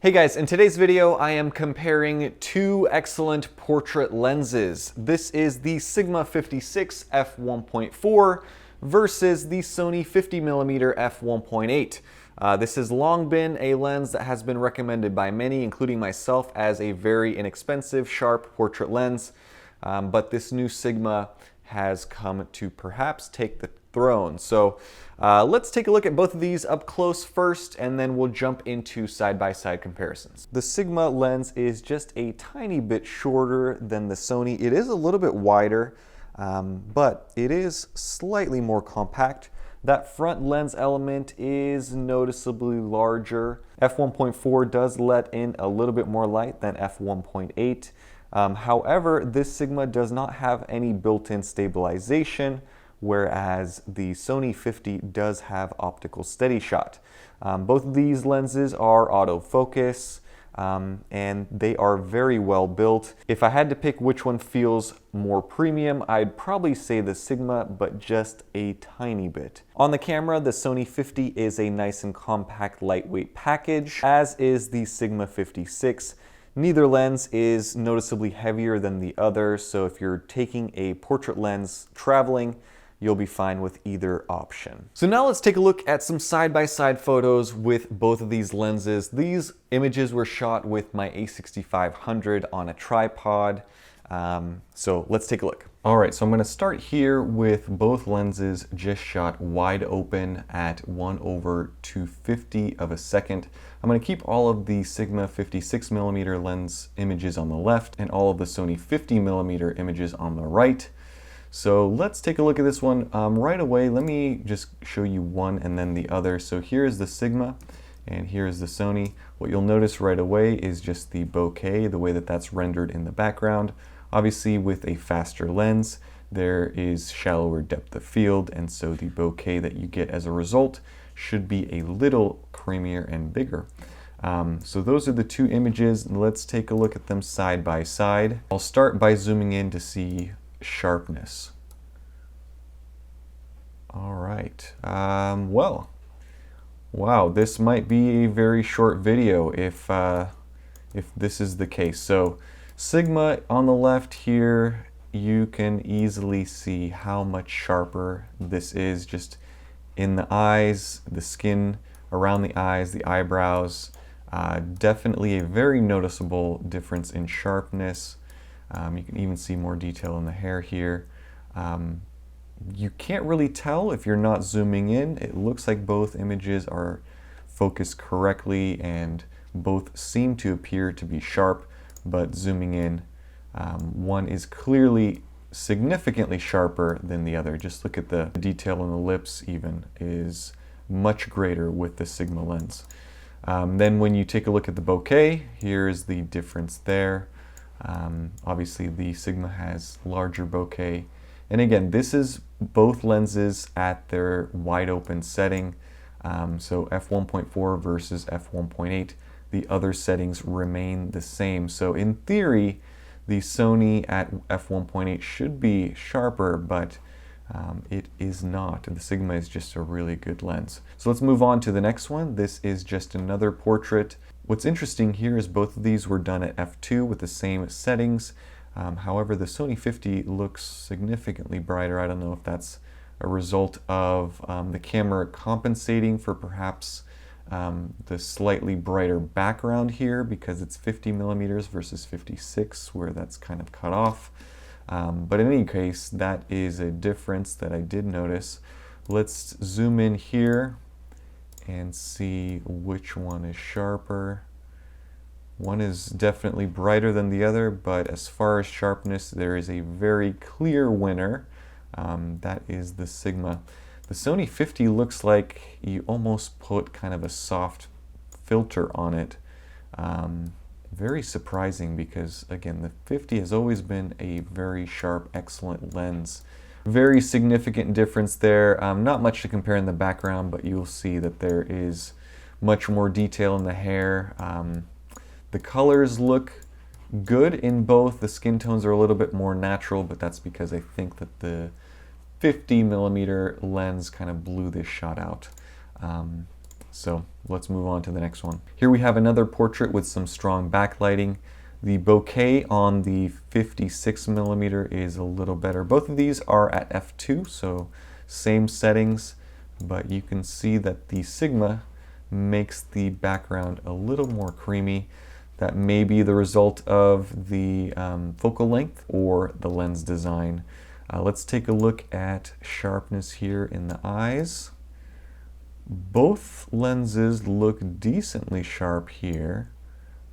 Hey guys, in today's video I am comparing two excellent portrait lenses. This is the Sigma 56 f1.4 versus the Sony 50mm f1.8. This has long been a lens that has been recommended by many, including myself, as a very inexpensive, sharp portrait lens. But this new Sigma has come to perhaps take the throne. So let's take a look at both of these up close first, and then we'll jump into side-by-side comparisons. The Sigma lens is just a tiny bit shorter than the Sony. It is a little bit wider, but it is slightly more compact. That front lens element is noticeably larger. F1.4 does let in a little bit more light than F1.8. However, this Sigma does not have any built-in stabilization, whereas the Sony 50 does have Optical Steadyshot. Both of these lenses are autofocus, and they are very well built. If I had to pick which one feels more premium, I'd probably say the Sigma, but just a tiny bit. On the camera, the Sony 50 is a nice and compact, lightweight package, as is the Sigma 56. Neither lens is noticeably heavier than the other, so if you're taking a portrait lens traveling, you'll be fine with either option. So now let's take a look at some side-by-side photos with both of these lenses. These images were shot with my A6500 on a tripod. So let's take a look. All right, so I'm gonna start here with both lenses just shot wide open at 1/250 of a second. I'm gonna keep all of the Sigma 56mm lens images on the left and all of the Sony 50mm images on the right. So let's take a look at this one. Right away, let me just show you one and then the other. So here's the Sigma and here's the Sony. What you'll notice right away is just the bokeh, the way that that's rendered in the background. Obviously, with a faster lens, there is shallower depth of field, and so the bokeh that you get as a result should be a little creamier and bigger. So those are the two images. Let's take a look at them side by side. I'll start by zooming in to see sharpness. All right. Well, wow, this might be a very short video if this is the case. So Sigma on the left here, you can easily see how much sharper this is, just in the eyes, the skin around the eyes, the eyebrows. Definitely a very noticeable difference in sharpness. You can even see more detail in the hair here. You can't really tell if you're not zooming in. It looks like both images are focused correctly and both seem to appear to be sharp, but zooming in, one is clearly significantly sharper than the other. Just look at the detail in the lips even is much greater with the Sigma lens. Then when you take a look at the bokeh, here's the difference there. Obviously the Sigma has larger bokeh. And again, this is both lenses at their wide open setting. So f1.4 versus f1.8. The other settings remain the same. So in theory, the Sony at f1.8 should be sharper, but it is not. The Sigma is just a really good lens. So let's move on to the next one. This is just another portrait. What's interesting here is both of these were done at f2 with the same settings. However, the Sony 50 looks significantly brighter. I don't know if that's a result of the camera compensating for perhaps the slightly brighter background here, because it's 50mm versus 56, where that's kind of cut off. But in any case, that is a difference that I did notice. Let's zoom in here and see which one is sharper. One is definitely brighter than the other, but as far as sharpness, there is a very clear winner. That is the Sigma. The Sony 50 looks like you almost put kind of a soft filter on it. Very surprising, because again, the 50 has always been a very sharp, excellent lens. Very significant difference there. Not much to compare in the background, but you'll see that there is much more detail in the hair. The colors look good in both. The skin tones are a little bit more natural, but that's because I think that the 50mm lens kind of blew this shot out. So let's move on to the next one. Here we have another portrait with some strong backlighting. The bokeh on the 56mm is a little better. Both of these are at f2, so same settings, but you can see that the Sigma makes the background a little more creamy. That may be the result of the focal length or the lens design. Let's take a look at sharpness here in the eyes. Both lenses look decently sharp here.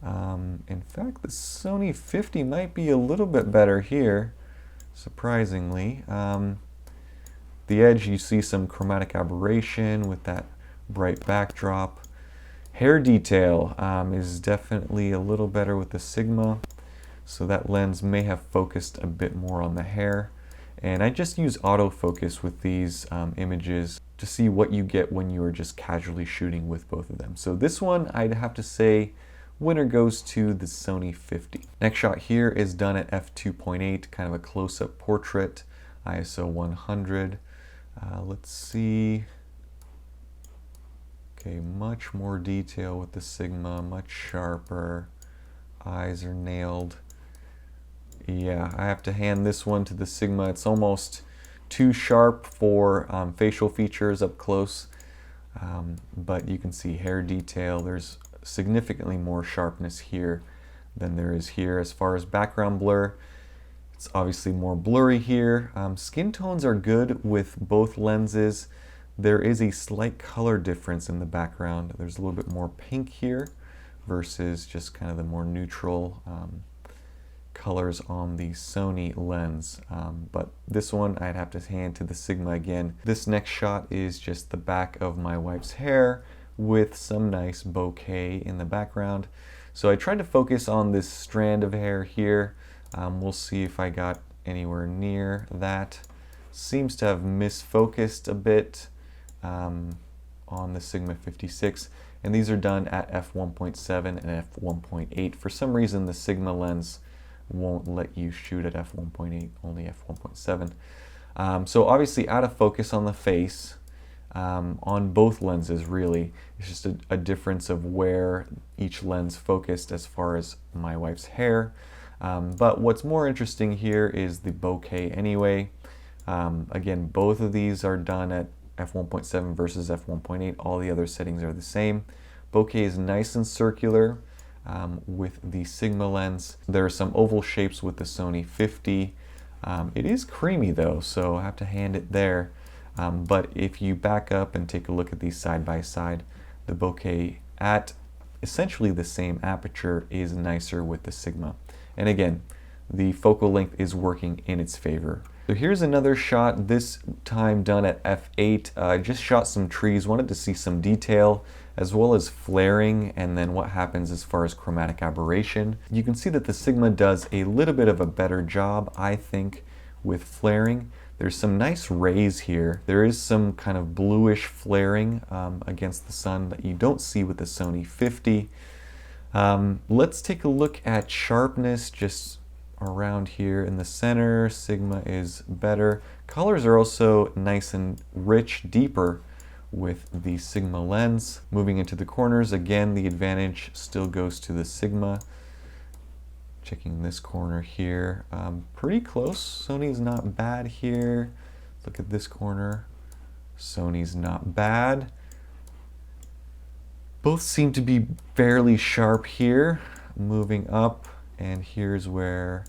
In fact, the Sony 50 might be a little bit better here, surprisingly. The edge, you see some chromatic aberration with that bright backdrop. Hair detail is definitely a little better with the Sigma, so that lens may have focused a bit more on the hair. And I just use autofocus with these images to see what you get when you are just casually shooting with both of them. So this one, I'd have to say, winner goes to the Sony 50. Next shot here is done at f2.8, kind of a close-up portrait, ISO 100. Let's see. Okay, much more detail with the Sigma, much sharper. Eyes are nailed. Yeah, I have to hand this one to the Sigma. It's almost too sharp for facial features up close, but you can see hair detail. There's significantly more sharpness here than there is here. As far as background blur, it's obviously more blurry here. Skin tones are good with both lenses. There is a slight color difference in the background. There's a little bit more pink here versus just kind of the more neutral colors on the Sony lens. But this one I'd have to hand to the Sigma again. This next shot is just the back of my wife's hair with some nice bouquet in the background. So I tried to focus on this strand of hair here. We'll see if I got anywhere near that. Seems to have misfocused a bit on the Sigma 56, and these are done at f1.7 and f1.8. For some reason the Sigma lens won't let you shoot at f1.8, only f1.7. So obviously out of focus on the face, on both lenses really. It's just a difference of where each lens focused as far as my wife's hair. But what's more interesting here is the bokeh anyway. Again, both of these are done at f1.7 versus f1.8. All the other settings are the same. Bokeh is nice and circular with the Sigma lens. There are some oval shapes with the Sony 50. It is creamy though, so I have to hand it there. But if you back up and take a look at these side by side, the bokeh at essentially the same aperture is nicer with the Sigma. And again, the focal length is working in its favor. So here's another shot, this time done at f8. I just shot some trees, wanted to see some detail as well as flaring and then what happens as far as chromatic aberration. You can see that the Sigma does a little bit of a better job, I think, with flaring. There's some nice rays here. There is some kind of bluish flaring against the sun that you don't see with the Sony 50. Let's take a look at sharpness just around here in the center. Sigma is better. Colors are also nice and rich, deeper with the Sigma lens. Moving into the corners, again, the advantage still goes to the Sigma. Checking this corner here, pretty close. Sony's not bad here. Look at this corner. Sony's not bad. Both seem to be fairly sharp here. Moving up, and here's where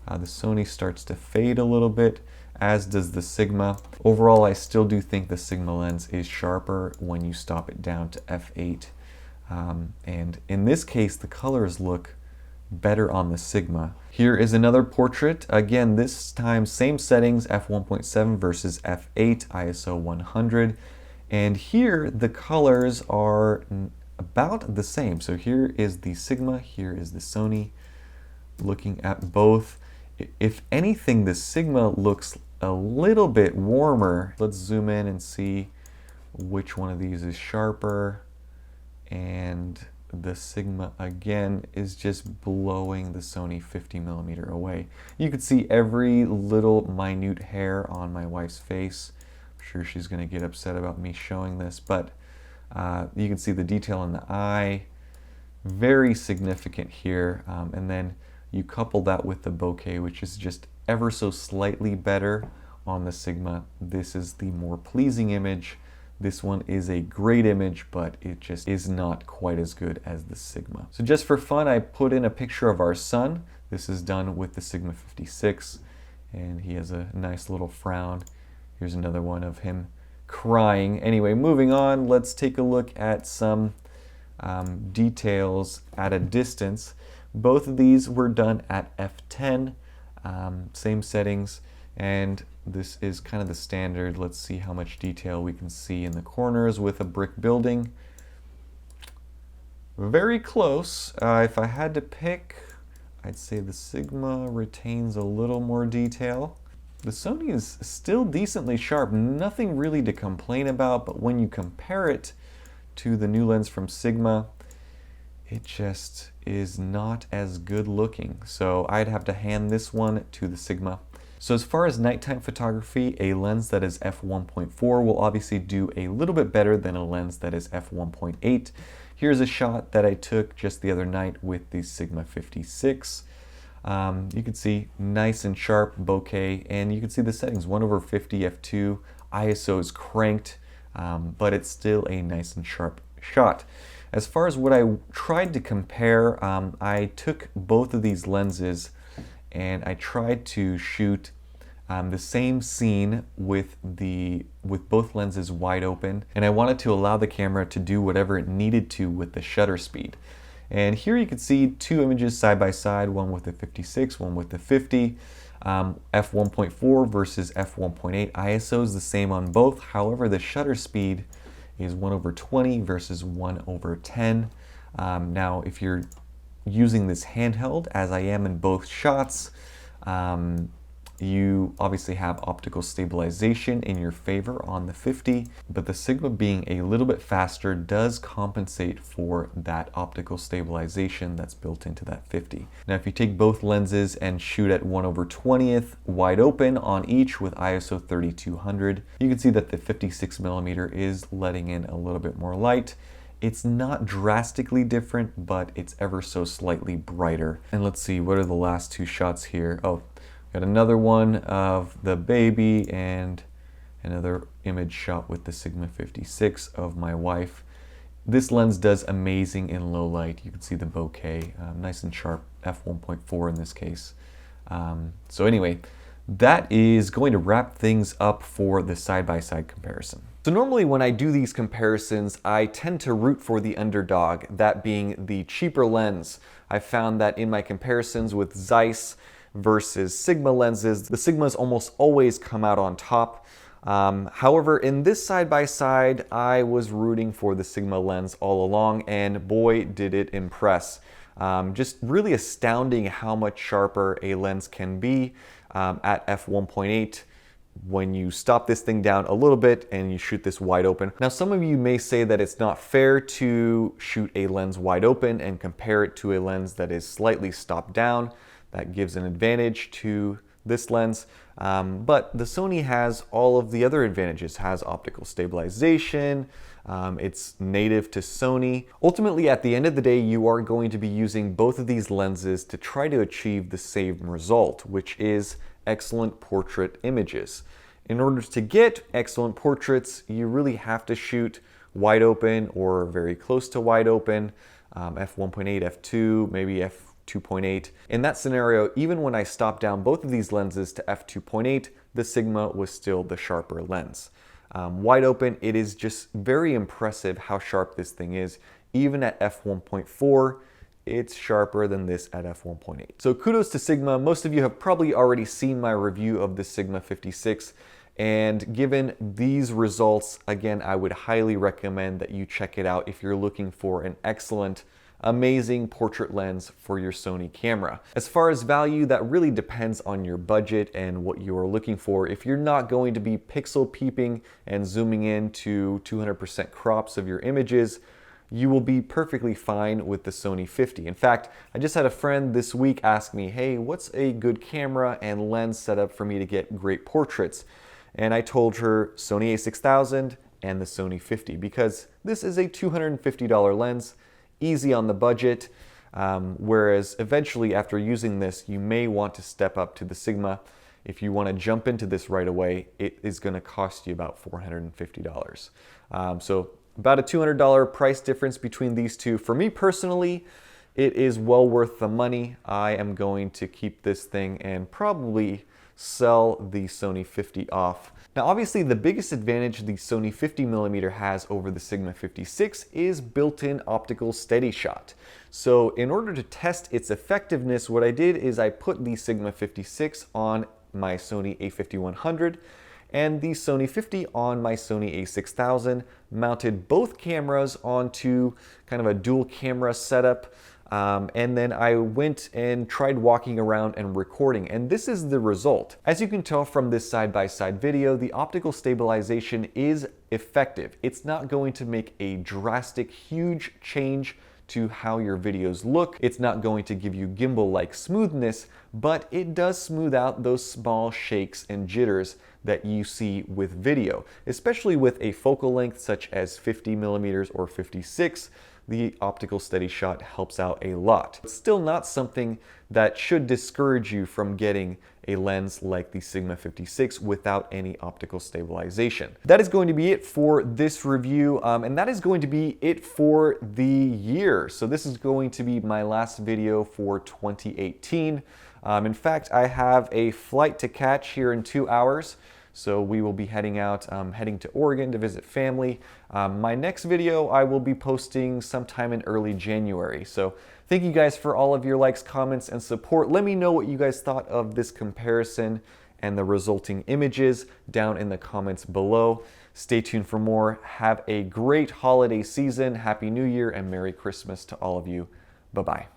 the Sony starts to fade a little bit, as does the Sigma. Overall, I still do think the Sigma lens is sharper when you stop it down to f8. And in this case, the colors look better on the Sigma. Here is another portrait. Again, this time same settings, f1.7 versus f8, ISO 100. And here the colors are about the same. So here is the Sigma, here is the Sony. Looking at both, if anything, the Sigma looks a little bit warmer. Let's zoom in and see which one of these is sharper. And the Sigma again is just blowing the Sony 50mm away. You can see every little minute hair on my wife's face. I'm sure she's going to get upset about me showing this, but You can see the detail in the eye, very significant here. And then you couple that with the bokeh, which is just ever so slightly better on the Sigma. This is the more pleasing image. This one is a great image, but it just is not quite as good as the Sigma. So just for fun, I put in a picture of our son. This is done with the Sigma 56, and he has a nice little frown. Here's another one of him crying. Anyway, moving on, let's take a look at some details at a distance. Both of these were done at f10, same settings, and this is kind of the standard. Let's see how much detail we can see in the corners with a brick building. Very close. If I had to pick, I'd say the Sigma retains a little more detail. The Sony is still decently sharp, nothing really to complain about, but when you compare it to the new lens from Sigma, it just is not as good looking. So I'd have to hand this one to the Sigma. So as far as nighttime photography, a lens that is f1.4 will obviously do a little bit better than a lens that is f1.8. Here's a shot that I took just the other night with the Sigma 56. You can see nice and sharp bokeh, and you can see the settings, 1/50 f2, ISO is cranked, but it's still a nice and sharp shot. As far as what I tried to compare, I took both of these lenses and I tried to shoot the same scene with both lenses wide open, and I wanted to allow the camera to do whatever it needed to with the shutter speed. And here you can see two images side by side, one with the 56, one with the 50. f1.4 versus f1.8. ISO is the same on both. However, the shutter speed is 1/20 versus 1/10. Now, if you're using this handheld, as I am in both shots, you obviously have optical stabilization in your favor on the 50, but the Sigma being a little bit faster does compensate for that optical stabilization that's built into that 50. Now, if you take both lenses and shoot at 1/20th wide open on each with ISO 3200, you can see that the 56mm is letting in a little bit more light. It's not drastically different, but it's ever so slightly brighter. And let's see, what are the last two shots here? Oh, got another one of the baby and another image shot with the Sigma 56 of my wife. This lens does amazing in low light. You can see the bokeh, nice and sharp, f1.4 in this case. So anyway, that is going to wrap things up for the side-by-side comparison. So normally when I do these comparisons, I tend to root for the underdog, that being the cheaper lens. I found that in my comparisons with Zeiss versus Sigma lenses, the Sigmas almost always come out on top. However, in this side-by-side, I was rooting for the Sigma lens all along, and boy, did it impress. Just really astounding how much sharper a lens can be at f1.8 when you stop this thing down a little bit and you shoot this wide open. Now, some of you may say that it's not fair to shoot a lens wide open and compare it to a lens that is slightly stopped down. That gives an advantage to this lens, but the Sony has all of the other advantages. It has optical stabilization, it's native to Sony. Ultimately, at the end of the day, you are going to be using both of these lenses to try to achieve the same result, which is excellent portrait images. In order to get excellent portraits, you really have to shoot wide open or very close to wide open, f1.8, f2, maybe f2.8. In that scenario, even when I stopped down both of these lenses to f2.8, the Sigma was still the sharper lens. Wide open, it is just very impressive how sharp this thing is. Even at f1.4, it's sharper than this at f1.8. So kudos to Sigma. Most of you have probably already seen my review of the Sigma 56, and given these results, again, I would highly recommend that you check it out if you're looking for an excellent, amazing portrait lens for your Sony camera. As far as value, that really depends on your budget and what you are looking for. If you're not going to be pixel peeping and zooming in to 200% crops of your images, you will be perfectly fine with the Sony 50. In fact, I just had a friend this week ask me, hey, what's a good camera and lens setup for me to get great portraits? And I told her Sony a6000 and the Sony 50, because this is a $250 lens, easy on the budget, whereas eventually after using this, you may want to step up to the Sigma. If you want to jump into this right away, it is going to cost you about $450. So about a $200 price difference between these two. For me personally, it is well worth the money. I am going to keep this thing and probably sell the Sony 50 off. Now obviously the biggest advantage the Sony 50mm has over the Sigma 56 is built-in optical steady shot. So in order to test its effectiveness, what I did is I put the Sigma 56 on my Sony a5100 and the Sony 50 on my Sony a6000, mounted both cameras onto kind of a dual camera setup, and then I went and tried walking around and recording, and this is the result. As you can tell from this side-by-side video, the optical stabilization is effective. It's not going to make a drastic, huge change to how your videos look. It's not going to give you gimbal-like smoothness, but it does smooth out those small shakes and jitters that you see with video, especially with a focal length such as 50mm or 56. The optical steady shot helps out a lot. It's still not something that should discourage you from getting a lens like the Sigma 56 without any optical stabilization. That is going to be it for this review, and that is going to be it for the year. So this is going to be my last video for 2018. In fact, I have a flight to catch here in 2 hours. So we will be heading out, heading to Oregon to visit family. My next video I will be posting sometime in early January. So thank you guys for all of your likes, comments, and support. Let me know what you guys thought of this comparison and the resulting images down in the comments below. Stay tuned for more. Have a great holiday season. Happy New Year and Merry Christmas to all of you. Bye-bye.